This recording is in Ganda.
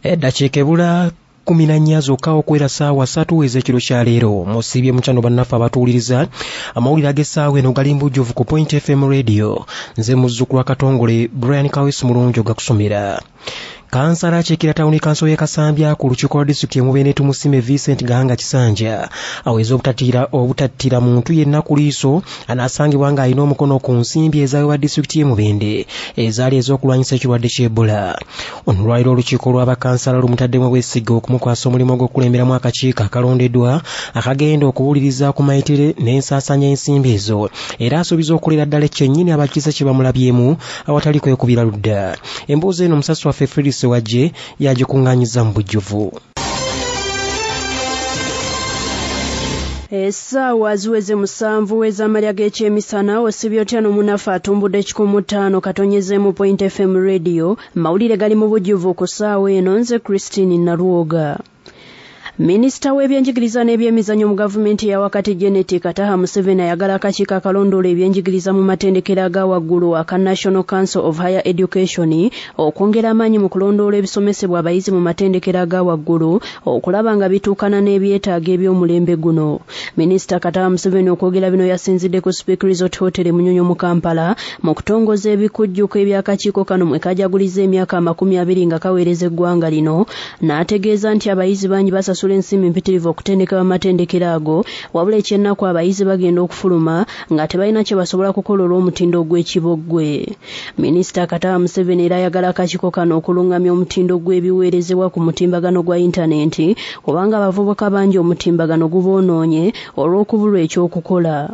Eddakiika ebula 14 zokka okwera ssaawa 3 ez'ekiro kya leero musibye mukyano bannaffe abatuuliriza amawulire ag'essaawa eno gali mbujjuvu ku Point FM Radio. Nze muzzukulu wa Katongole Brian Kawesi Mulungi gakusomera. Kansala akyekira tawuni kanso y'e Kasambya ku lukiiko lwa disitulikiti y'Emubende Tumusime Vincent Gahanga Kisanja aweza obutattira muntu yenna ku liiso anaasangibwa ng'alina omukono ku nsimbi ezaweebwa disitulikiti y'Emubende ezaali ez'okulwanyisa ekirwadde ky'Ebola. Olwaliro olukiiko lw'abakansala lumutaddemu obwesige okumukwasa omulimu gw'okukulemberamu akakiiko akalondeddwa akagenda okuwuliriza ku mayitire n'ensaasanya ensimbi ezo era asuubiza okukolera ddala ekyennyini abakiise kye bamulabyemu awatali kwekubira ludda. Emboozi eno omusasi waffe Fredis Wajje yagikuŋŋaanyiza mu bujjuvu. Essaawa ziweze 7 ez'amalya g'ekyemisana osibye otya n'omunafu atumbudde 15 katonyezeemu Point FM Radio. Mawulire gali mu bujjuvu ku ssaawa eno nze Christine Naluoga. Minisita w'ebyenjigiriza n'ebyemizannyo mu gavumenti ya wakati Janet Kataha Museveni ayagala akakiiko akalondoola ebyenjigiriza mu matendekero aga waggulu aka National Council of Higher Education okwongera amaanyi mu kulondoola ebisomesebwa abayizi mu matendekero aga waggulu okulaba nga bituukana n'ebyetaago eby'omulembe guno. Minisita Kataha Museveni okwogera bino yasinzidde ku Speak Resort Hotel Munyonyo mu Kampala mu kutongoza ebikujjuko eby'akakiiko kano mwe kajaguliza emyaka 20 nga kaweereza eggwanga lino n'ategeeza nti abayizi bangi basasula ensimbi mpitirivu okutendeka amatendekero ago wabula ekyennaku abayizi bagenda okufuluma nga tebalina kye basobola kukola olw'omutindo ogw'ekiboggwe. Minisita Kataha Museveni era ayagala akakiiko kano okulungamya omutindo gw'ebiweerezebwa ku mutimbagano gwa intaneti kubanga abavubuka bangi omutimbagano guboonoonye olw'okubulwa ekyokukola.